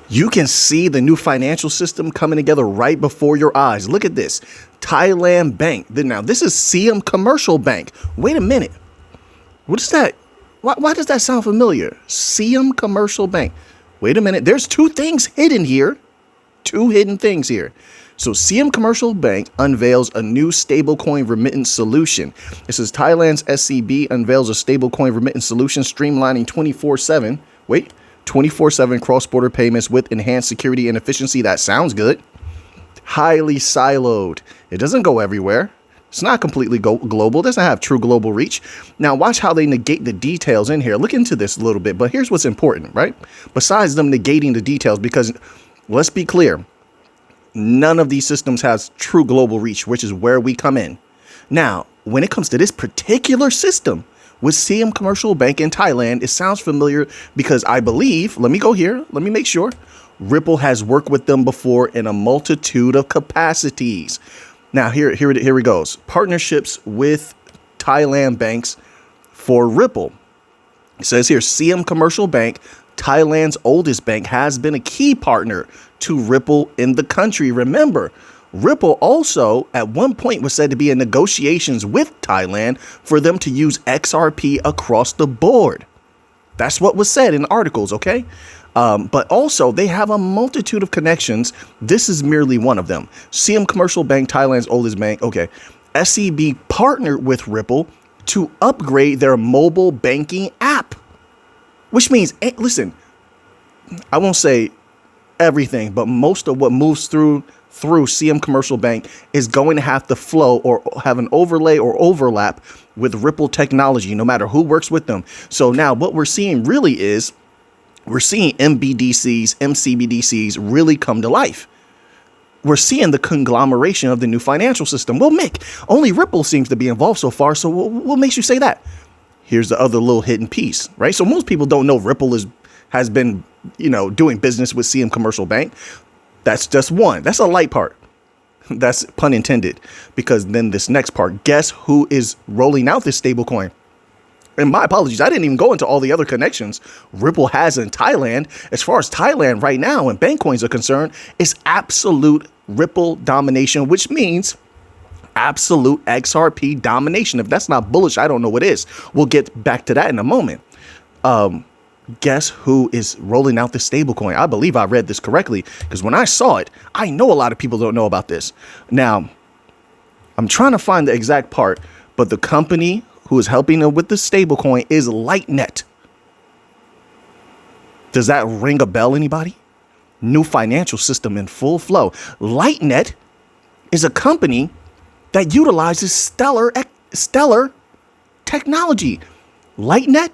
You can see the new financial system coming together right before your eyes. Look at this. Thailand Bank. Now, this is Siam Commercial Bank. Wait a minute. What is that? Why does that sound familiar? Siam Commercial Bank. Wait a minute. There's two things hidden here. Two hidden things here. So Siam Commercial Bank unveils a new stablecoin remittance solution. It says Thailand's SCB unveils a stablecoin remittance solution streamlining 24/7. Wait. 24/7 cross-border payments with enhanced security and efficiency. That sounds good. Highly siloed. It doesn't go everywhere. It's not completely global. It doesn't have true global reach. Now, watch how they negate the details in here. Look into this a little bit. But here's what's important, right? Besides them negating the details, because let's be clear, none of these systems has true global reach, which is where we come in. Now, when it comes to this particular system, with Siam Commercial Bank in Thailand, it sounds familiar because I believe, let me go here, let me make sure, Ripple has worked with them before in a multitude of capacities. Now, here it goes. Partnerships with Thailand banks for Ripple. It says here, Siam Commercial Bank, Thailand's oldest bank, has been a key partner to Ripple in the country. Remember, Ripple also at one point was said to be in negotiations with Thailand for them to use XRP across the board. That's what was said in articles, okay? But also they have a multitude of connections. This is merely one of them. Siam Commercial Bank, Thailand's oldest bank. Okay. SCB partnered with Ripple to upgrade their mobile banking app, which means, listen, I won't say everything, but most of what moves through Siam Commercial Bank is going to have to flow or have an overlay or overlap with Ripple technology, no matter who works with them. So now what we're seeing really is we're seeing MBDCs, MCBDCs really come to life. We're seeing the conglomeration of the new financial system. Well, Mick, only Ripple seems to be involved so far. So what makes you say that? Here's the other little hidden piece, right? So most people don't know Ripple has been, doing business with Siam Commercial Bank. That's just one. That's a light part. That's pun intended, because then this next part, guess who is rolling out this stablecoin? And my apologies, I didn't even go into all the other connections Ripple has in Thailand. As far as Thailand right now and bank coins are concerned, it's absolute Ripple domination, which means absolute XRP domination. If that's not bullish, I don't know what is. We'll get back to that in a moment. Guess who is rolling out the stablecoin? I believe I read this correctly, because when I saw it, I know a lot of people don't know about this. Now, I'm trying to find the exact part, but the company who is helping them with the stablecoin is LightNet. Does that ring a bell, anybody? New financial system in full flow. LightNet is a company that utilizes stellar technology. LightNet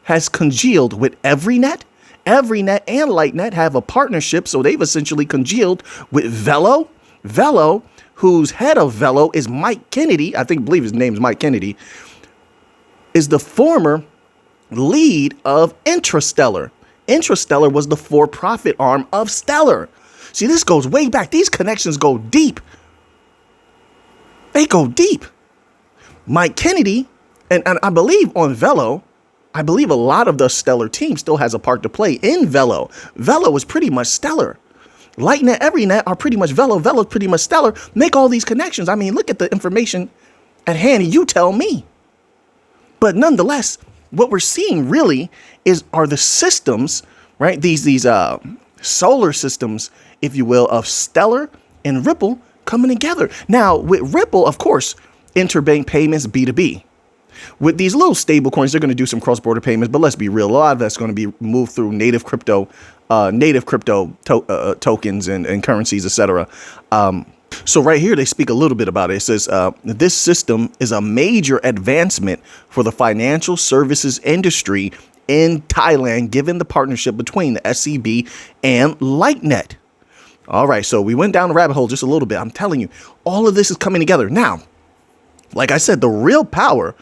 has congealed with EveryNet. EveryNet and LightNet have a partnership, so they've essentially congealed with Velo. Velo, whose head of Velo is Mike Kennedy, believe his name is Mike Kennedy, is the former lead of Intrastellar. Intrastellar was the for-profit arm of Stellar. See, this goes way back. These connections go deep. They go deep. Mike Kennedy, and I believe on Velo, I believe a lot of the Stellar team still has a part to play in Velo. Velo is pretty much Stellar. LightNet, EveryNet are pretty much Velo. Velo's pretty much Stellar. Make all these connections. I mean, look at the information at hand. You tell me. But nonetheless, what we're seeing really are the systems, right? These solar systems, if you will, of Stellar and Ripple coming together. Now, with Ripple, of course, interbank payments, B2B. With these little stable coins, they're going to do some cross-border payments, but let's be real. A lot of that's going to be moved through native crypto tokens and currencies, etc. So right here, they speak a little bit about it. It says this system is a major advancement for the financial services industry in Thailand, given the partnership between the SCB and LightNet. All right, so we went down the rabbit hole just a little bit. I'm telling you, all of this is coming together. Now, like I said, the real power,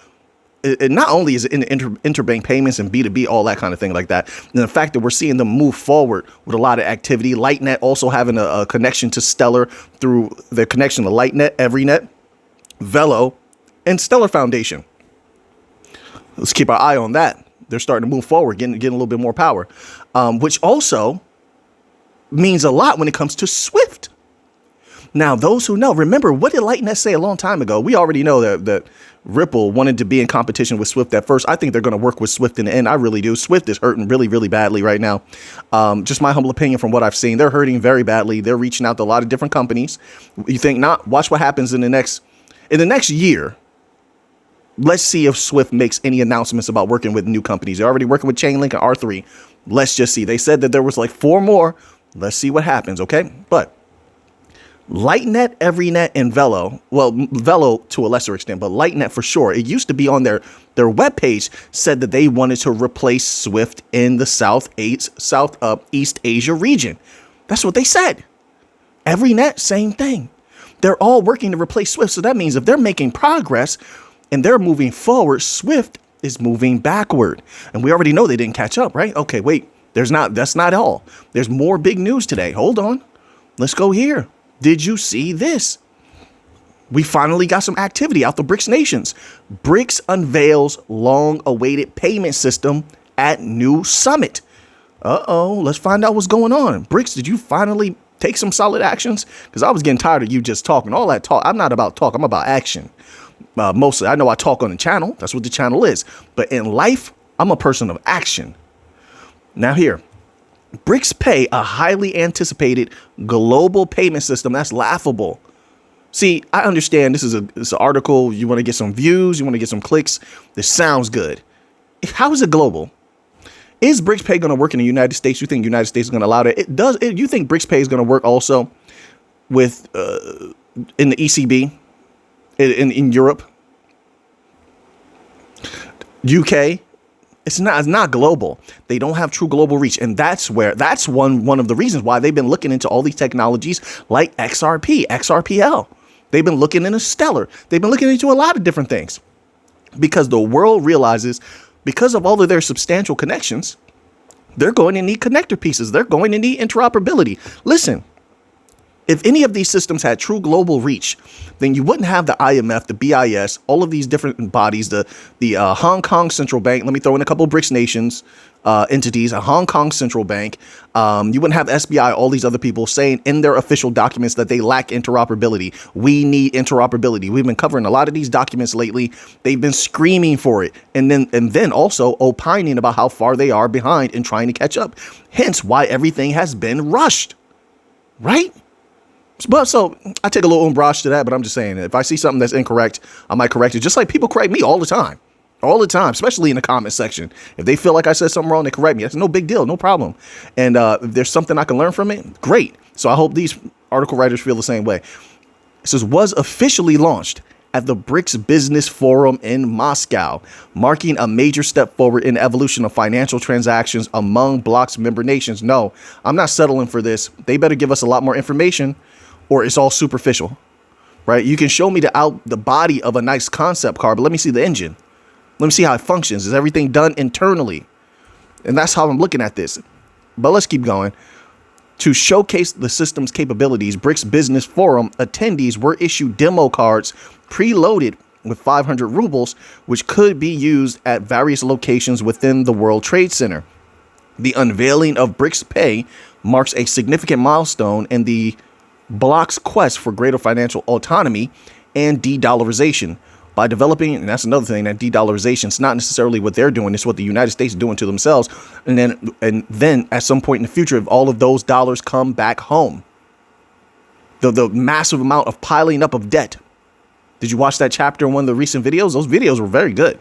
it not only is it in interbank payments and B2B, all that kind of thing like that, and the fact that we're seeing them move forward with a lot of activity. LightNet also having a connection to Stellar through their connection to LightNet, EveryNet, Velo, and Stellar Foundation. Let's keep our eye on that. They're starting to move forward, getting a little bit more power, which also means a lot when it comes to SWIFT. Now, those who know, remember, what did LightNet say a long time ago? We already know that Ripple wanted to be in competition with SWIFT at first. I think they're going to work with SWIFT in the end. I really do. SWIFT is hurting really, really badly right now. Just my humble opinion from what I've seen. They're hurting very badly. They're reaching out to a lot of different companies. You think not? Watch what happens in the next year. Let's see if SWIFT makes any announcements about working with new companies. They're already working with Chainlink and R3. Let's just see. They said that there was like 4 more. Let's see what happens, okay? But LightNet, EveryNet, and Velo, well, Velo to a lesser extent, but LightNet for sure. It used to be on their webpage, said that they wanted to replace SWIFT in the Southeast Asia region. That's what they said. EveryNet, same thing. They're all working to replace SWIFT. So that means if they're making progress and they're moving forward, SWIFT is moving backward. And we already know they didn't catch up, right? Okay, wait, that's not all. There's more big news today. Hold on. Let's go here. Did you see this? We finally got some activity out the BRICS nations. BRICS unveils long-awaited payment system at new summit. Let's find out what's going on. BRICS, did you finally take some solid actions? Because I was getting tired of you just talking. All that talk. I'm not about talk. I'm about action. Mostly, I know I talk on the channel. That's what the channel is. But in life, I'm a person of action. Now here. BRICS Pay, a highly anticipated global payment system. That's laughable. See, I understand this is an article. You want to get some views. You want to get some clicks. This sounds good. How is it global? Is BRICS Pay going to work in the United States? You think the United States is going to allow that? It does. You think BRICS Pay is going to work also with in the ECB, in Europe, UK? It's not global. They don't have true global reach. And that's one of the reasons why they've been looking into all these technologies like XRP, XRPL. They've been looking into Stellar. They've been looking into a lot of different things because the world realizes because of all of their substantial connections, they're going to need connector pieces. They're going to need interoperability. Listen, if any of these systems had true global reach, then you wouldn't have the IMF, the BIS, all of these different bodies, the Hong Kong Central Bank. Let me throw in a couple of BRICS nations entities, a Hong Kong Central Bank. You wouldn't have SBI, all these other people saying in their official documents that they lack interoperability. We need interoperability. We've been covering a lot of these documents lately. They've been screaming for it and then also opining about how far they are behind and trying to catch up. Hence why everything has been rushed, right? But so I take a little umbrage to that, but I'm just saying if I see something that's incorrect, I might correct it. Just like people correct me all the time, especially in the comment section. If they feel like I said something wrong, they correct me. That's no big deal, no problem. And if there's something I can learn from it, great. So I hope these article writers feel the same way. It says was officially launched at the BRICS Business Forum in Moscow, marking a major step forward in the evolution of financial transactions among bloc's member nations. No, I'm not settling for this. They better give us a lot more information, or it's all superficial, right? You can show me the body of a nice concept car, but let me see the engine. Let me see how it functions. Is everything done internally? And that's how I'm looking at this. But let's keep going. To showcase the system's capabilities, BRICS Business Forum attendees were issued demo cards preloaded with 500 rubles, which could be used at various locations within the World Trade Center. The unveiling of BRICS Pay marks a significant milestone in the bloc's quest for greater financial autonomy and de-dollarization. By developing, and that's another thing, that de-dollarization is not necessarily what they're doing, it's what the United States is doing to themselves. And then at some point in the future, if all of those dollars come back home, the massive amount of piling up of debt. Did you watch that chapter in one of the recent videos? Those videos were very good.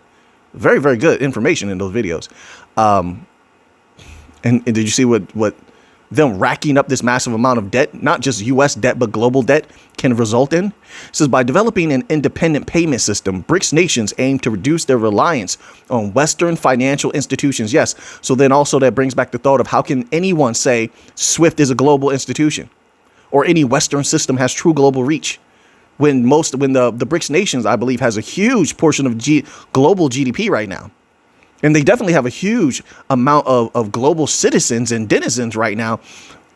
Very, very good information in those videos. And did you see what them racking up this massive amount of debt, not just U.S. debt, but global debt, can result in? It says, by developing an independent payment system, BRICS nations aim to reduce their reliance on Western financial institutions. Yes. So then also that brings back the thought of how can anyone say SWIFT is a global institution or any Western system has true global reach when the BRICS nations, I believe, has a huge portion of global GDP right now. And they definitely have a huge amount of global citizens and denizens right now.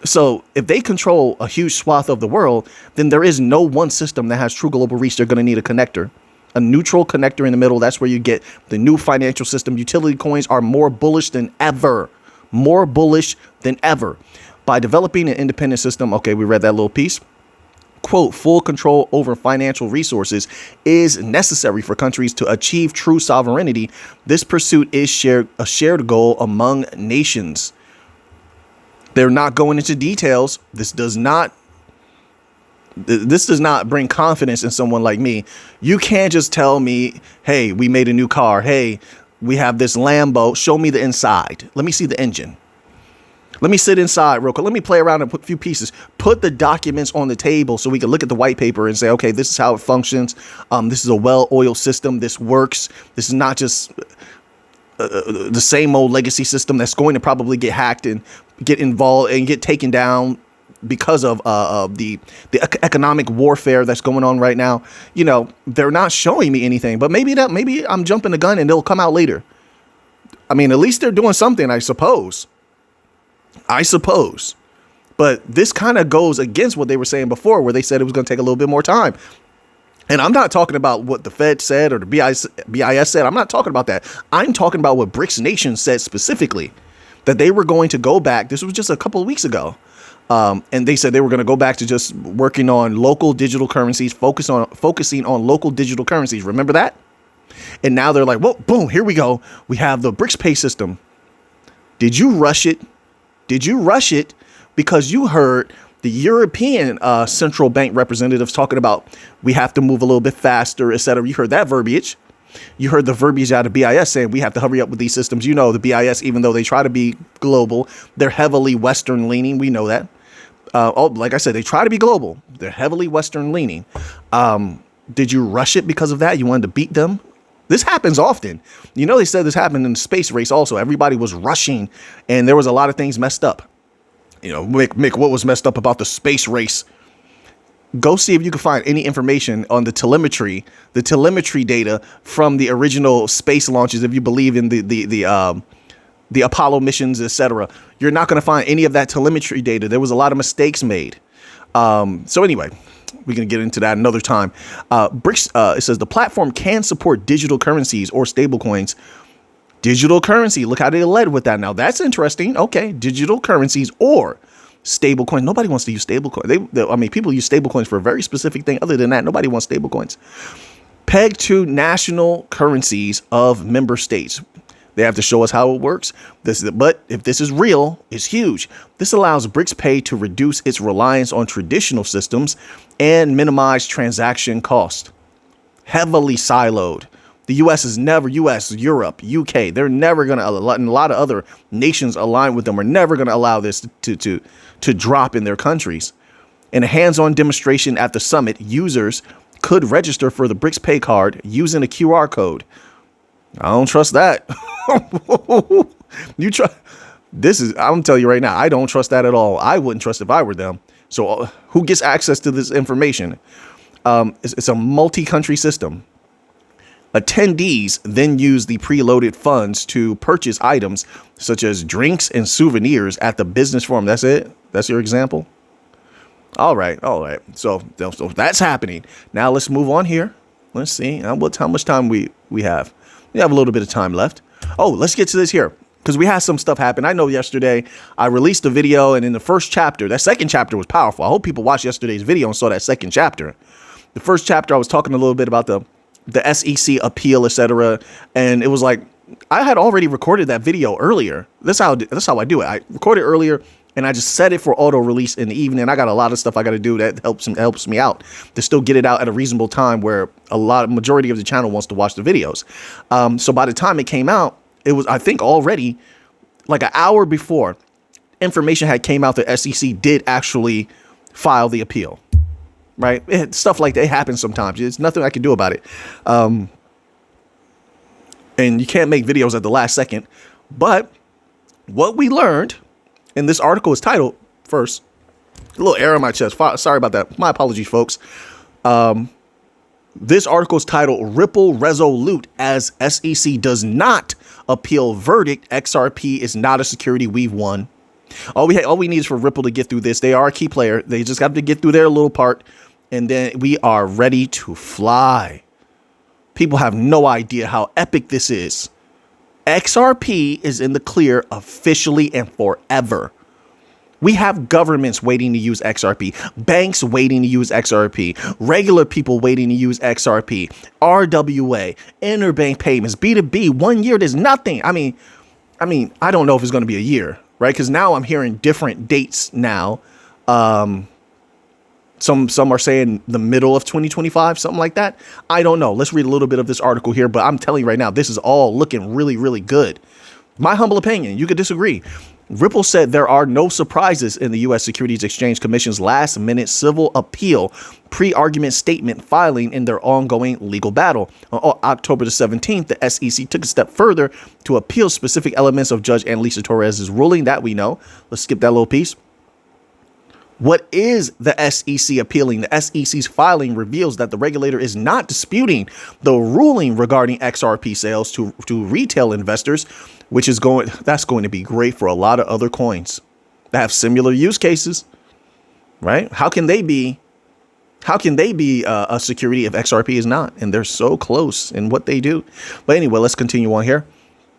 So if they control a huge swath of the world, then there is no one system that has true global reach. They're going to need a connector, a neutral connector in the middle. That's where you get the new financial system. Utility coins are more bullish than ever, By developing an independent system, okay, we read that little piece. Quote, full control over financial resources is necessary for countries to achieve true sovereignty. This pursuit is a shared goal among nations. They're not going into details. This does not bring confidence in someone like me. You can't just tell me, hey, we made a new car. Hey, we have this Lambo. Show me the inside. Let me see the engine. Let me sit inside real quick. Let me play around and put a few pieces. Put the documents on the table so we can look at the white paper and say, okay, this is how it functions. This is a well-oiled system. This works. This is not just the same old legacy system that's going to probably get hacked and get involved and get taken down because of the economic warfare that's going on right now. You know, they're not showing me anything, but maybe I'm jumping the gun and it'll come out later. I mean, at least they're doing something, I suppose. But this kind of goes against what they were saying before, where they said it was going to take a little bit more time. And I'm not talking about what the Fed said or the BIS said. I'm not talking about that. I'm talking about what BRICS nations said specifically, that they were going to go back. This was just a couple of weeks ago. And they said they were going to go back to just working on local digital currencies, focusing on local digital currencies. Remember that? And now they're like, well, boom, here we go. We have the BRICS pay system. Did you rush it? Did you rush it because you heard the European central bank representatives talking about we have to move a little bit faster, et cetera? You heard that verbiage. You heard the verbiage out of BIS saying we have to hurry up with these systems. You know, the BIS, even though they try to be global, they're heavily Western leaning. We know that. Like I said, they try to be global. They're heavily Western leaning. Did you rush it because of that? You wanted to beat them? This happens often. You know, they said this happened in the space race also. Everybody was rushing and there was a lot of things messed up. You know, Mick, what was messed up about the space race? Go see if you can find any information on the telemetry data from the original space launches. If you believe in the Apollo missions, etc., you're not going to find any of that telemetry data. There was a lot of mistakes made. So anyway, we can get into that another time. BRICS, it says the platform can support digital currencies or stablecoins. Digital currency. Look how they led with that. Now that's interesting. Okay, digital currencies or stablecoin. Nobody wants to use stablecoin. I mean, people use stablecoins for a very specific thing. Other than that, nobody wants stablecoins. Pegged to national currencies of member states. They have to show us how it works. But if this is real, it's huge. This allows BRICS Pay to reduce its reliance on traditional systems and minimize transaction cost. Heavily siloed. The U.S., Europe, UK, they're never going to, and a lot of other nations aligned with them are never going to allow this to drop in their countries. In a hands-on demonstration at the summit, users could register for the BRICS Pay card using a QR code. I don't trust that. I'm telling you right now, I don't trust that at all. I wouldn't trust if I were them. So who gets access to this information? It's a multi-country system. Attendees then use the preloaded funds to purchase items such as drinks and souvenirs at the business forum. That's it. That's your example. All right. So that's happening. Now let's move on here. Let's see how much time we have. We have a little bit of time left. Oh, let's get to this here because we had some stuff happen. I know yesterday I released a video and in the first chapter, that second chapter was powerful. I hope people watched yesterday's video and saw that second chapter. The first chapter, I was talking a little bit about the SEC appeal, etc. And it was like, I had already recorded that video earlier. That's how I do it. I recorded earlier and I just set it for auto release in the evening. I got a lot of stuff I got to do that helps me out to still get it out at a reasonable time where majority of the channel wants to watch the videos. So by the time it came out, it was, I think, already like an hour before information had came out. The SEC did actually file the appeal. Right. Stuff like that happens sometimes. It's nothing I can do about it. And you can't make videos at the last second. But what we learned, and this article is titled, first, a little air on my chest. Sorry about that. My apologies, folks. This article is titled Ripple Resolute as SEC does not appeal verdict. XRP is not a security we've won. All we need is for Ripple to get through this. They are a key player. They just have to get through their little part. And then we are ready to fly. People have no idea how epic this is. XRP is in the clear officially and forever. We have governments waiting to use XRP, banks waiting to use XRP, regular people waiting to use XRP, RWA, interbank payments, B2B. 1 year, there's nothing. I mean, I don't know if it's going to be a year, right? Because now I'm hearing different dates now. Some are saying the middle of 2025, something like that. I don't know. Let's read a little bit of this article here, but I'm telling you right now, this is all looking really, really good. My humble opinion, you could disagree. Ripple said there are no surprises in the U.S. Securities Exchange Commission's last-minute civil appeal pre-argument statement filing in their ongoing legal battle. On October the 17th, the SEC took a step further to appeal specific elements of Judge Annalisa Torres's ruling that we know. Let's skip that little piece. What is the SEC appealing? The SEC's filing reveals that the regulator is not disputing the ruling regarding XRP sales to retail investors, which is that's going to be great for a lot of other coins that have similar use cases, right? How can they be a security if XRP is not? And they're so close in what they do. But anyway, let's continue on here.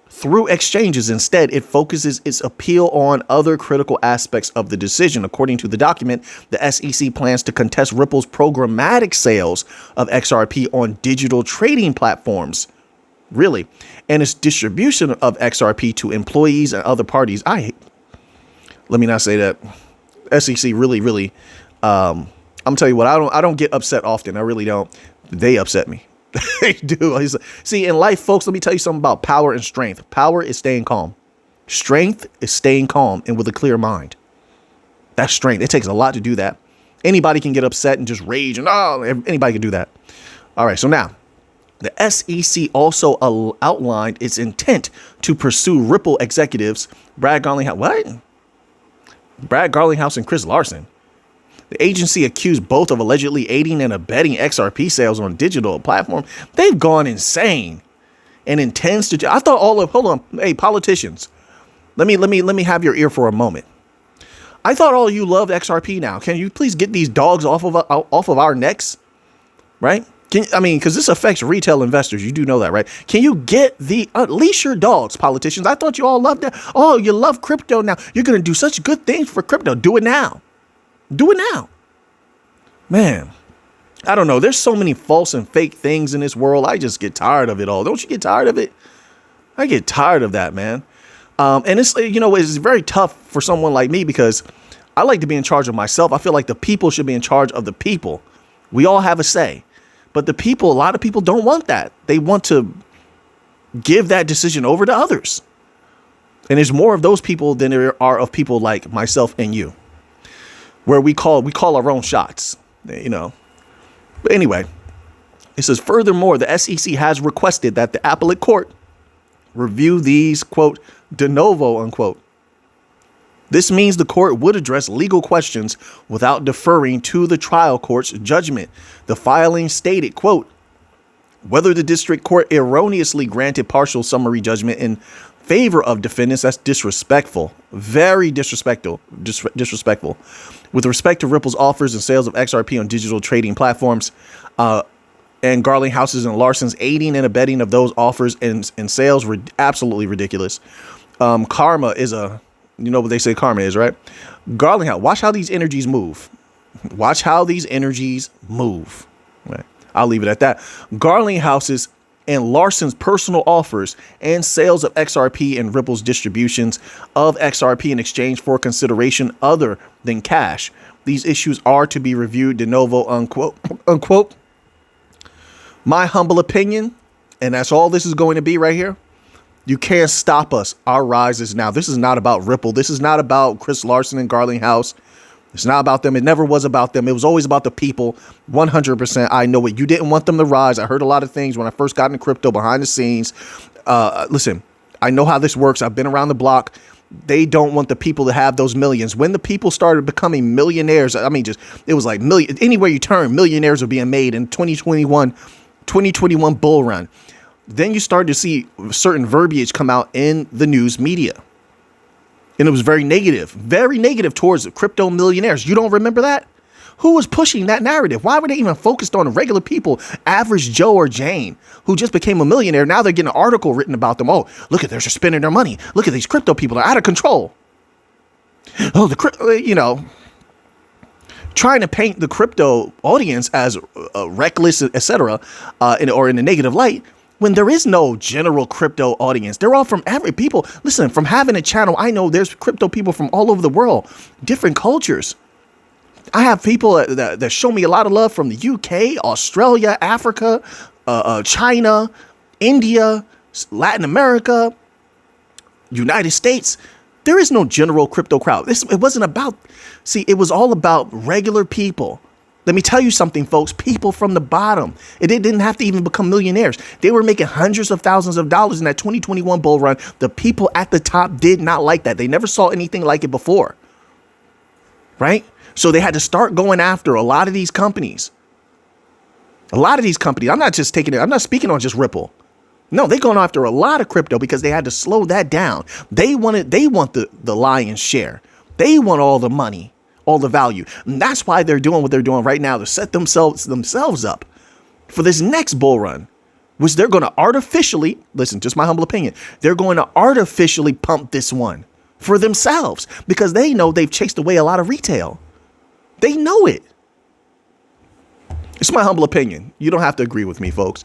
Through exchanges, instead, it focuses its appeal on other critical aspects of the decision. According to the document, the SEC plans to contest Ripple's programmatic sales of XRP on digital trading platforms. Really? And its distribution of XRP to employees and other parties. Let me not say that. SEC really, I'm telling you what, I don't get upset often. I really don't. They upset me. They do. See, in life, folks, let me tell you something about power and strength. Power is staying calm. Strength is staying calm and with a clear mind. That's strength. It takes a lot to do that. Anybody can get upset and just rage and anybody can do that. All right. So now the SEC also outlined its intent to pursue Ripple executives Brad Garlinghouse and Chris Larsen. The agency accused both of allegedly aiding and abetting XRP sales on digital platform. They've gone insane and intends to. Hold on. Hey, politicians, let me have your ear for a moment. I thought all of you loved XRP now. Can you please get these dogs off of our necks? Right? Because this affects retail investors. You do know that, right? Can you get unleash your dogs, politicians? I thought you all loved that. Oh, you love crypto now. You're going to do such good things for crypto. Do it now. Do it now. Man, I don't know. There's so many false and fake things in this world. I just get tired of it all. Don't you get tired of it? I get tired of that, man. And it's, it's very tough for someone like me because I like to be in charge of myself. I feel like the people should be in charge of the people. We all have a say. But a lot of people don't want that. They want to give that decision over to others. And there's more of those people than there are of people like myself and you, where we call our own shots, But anyway, it says, furthermore, the SEC has requested that the appellate court review these, quote, de novo, unquote. This means the court would address legal questions without deferring to the trial court's judgment. The filing stated, quote, whether the district court erroneously granted partial summary judgment in favor of defendants, that's disrespectful, very disrespectful. With respect to Ripple's offers and sales of XRP on digital trading platforms, and Garlinghouse's and Larsen's aiding and abetting of those offers and sales were absolutely ridiculous. Karma is you know what they say karma is, right? Garlinghouse, watch how these energies move. Watch how these energies move. Right. I'll leave it at that. Garlinghouse's and Larsen's personal offers and sales of XRP and Ripple's distributions of XRP in exchange for consideration other than cash. These issues are to be reviewed de novo, unquote. My humble opinion, and that's all this is going to be right here. You can't stop us. Our rise is now. This is not about Ripple. This is not about Chris Larsen and Garlinghouse. It's not about them. It never was about them. It was always about the people. 100%. I know it. You didn't want them to rise. I heard a lot of things when I first got into crypto behind the scenes. Listen, I know how this works. I've been around the block. They don't want the people to have those millions. When the people started becoming millionaires, it was like anywhere you turn, millionaires are being made in 2021 bull run. Then you started to see certain verbiage come out in the news media. And it was very negative towards the crypto millionaires. You don't remember that? Who was pushing that narrative? Why were they even focused on regular people, average Joe or Jane, who just became a millionaire? Now they're getting an article written about them. Oh, look at they're just spending their money. Look at these crypto people. They're out of control. Oh, trying to paint the crypto audience as reckless, etc., or in a negative light, when there is no general crypto audience. They're all from every people. Listen, from having a channel, I know there's crypto people from all over the world, different cultures. I have people that show me a lot of love from the UK, Australia, Africa, China, India, Latin America, United States. There is no general crypto crowd. It wasn't about, it was all about regular people. Let me tell you something, folks. People from the bottom. They didn't have to even become millionaires. They were making hundreds of thousands of dollars in that 2021 bull run. The people at the top did not like that. They never saw anything like it before. Right? So they had to start going after a lot of these companies. I'm not just taking it. I'm not speaking on just Ripple. No, they're going after a lot of crypto because they had to slow that down. They want the lion's share. They want all the money, all the value. And that's why they're doing what they're doing right now, to set themselves up for this next bull run, which they're going to artificially, listen, just my humble opinion, they're going to artificially pump this one for themselves because they know they've chased away a lot of retail. They know it. It's my humble opinion. You don't have to agree with me, folks.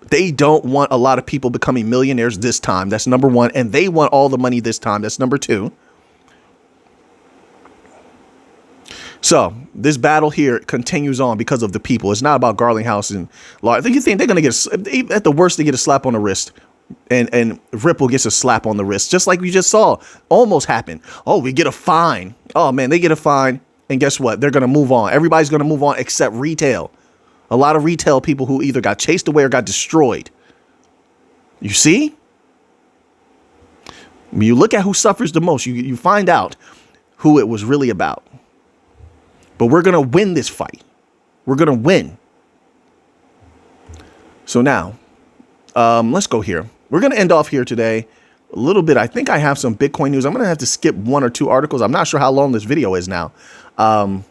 They don't want a lot of people becoming millionaires this time. That's number one. And they want all the money this time. That's number two. So this battle here continues on because of the people. It's not about Garlinghouse and Law. I think they're going to get, at the worst, they get a slap on the wrist. And Ripple gets a slap on the wrist, just like we just saw almost happen. Oh, we get a fine. Oh, man, they get a fine. And guess what? They're going to move on. Everybody's going to move on except retail. A lot of retail people who either got chased away or got destroyed. You see? When you look at who suffers the most, you find out who it was really about. But we're going to win this fight. We're going to win. So now, let's go here. We're going to end off here today a little bit. I think I have some Bitcoin news. I'm going to have to skip one or two articles. I'm not sure how long this video is now. I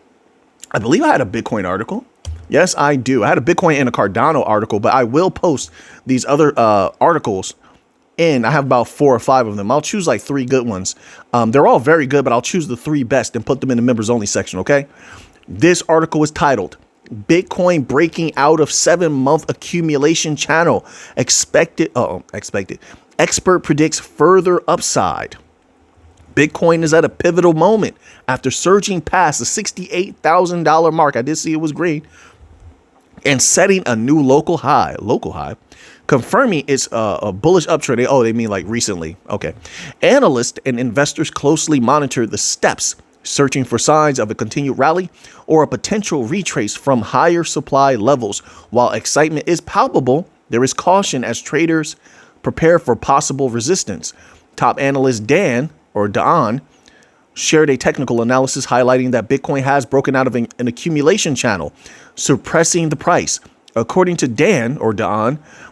believe I had a Bitcoin article. Yes, I do. I had a Bitcoin and a Cardano article, but I will post these other articles in. I have about 4 or 5 of them. I'll choose like 3 good ones. They're all very good, but I'll choose the 3 best and put them in the members only section. OK, this article is titled Bitcoin breaking out of 7-month accumulation channel. Expected. Expert predicts further upside. Bitcoin is at a pivotal moment after surging past the $68,000 mark. I did see it was green. And setting a new local high, confirming it's a bullish uptrend. They mean like recently. Okay. Analysts and investors closely monitor the steps, searching for signs of a continued rally or a potential retrace from higher supply levels. While excitement is palpable, there is caution as traders prepare for possible resistance. Top analyst Dan shared a technical analysis highlighting that Bitcoin has broken out of an accumulation channel, suppressing the price. According to Dan,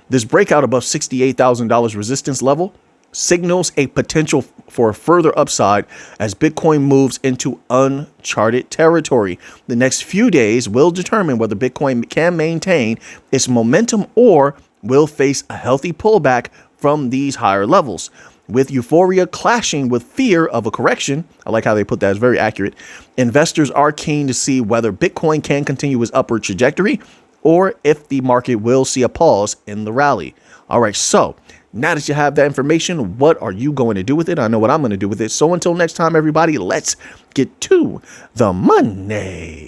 this breakout above $68,000 resistance level signals a potential for a further upside as Bitcoin moves into uncharted territory. The next few days will determine whether Bitcoin can maintain its momentum or will face a healthy pullback from these higher levels. With euphoria clashing with fear of a correction, I like how they put that, it's very accurate, investors are keen to see whether Bitcoin can continue its upward trajectory or if the market will see a pause in the rally. All right, so now that you have that information, what are you going to do with it? I know what I'm going to do with it. So until next time, everybody, let's get to the money.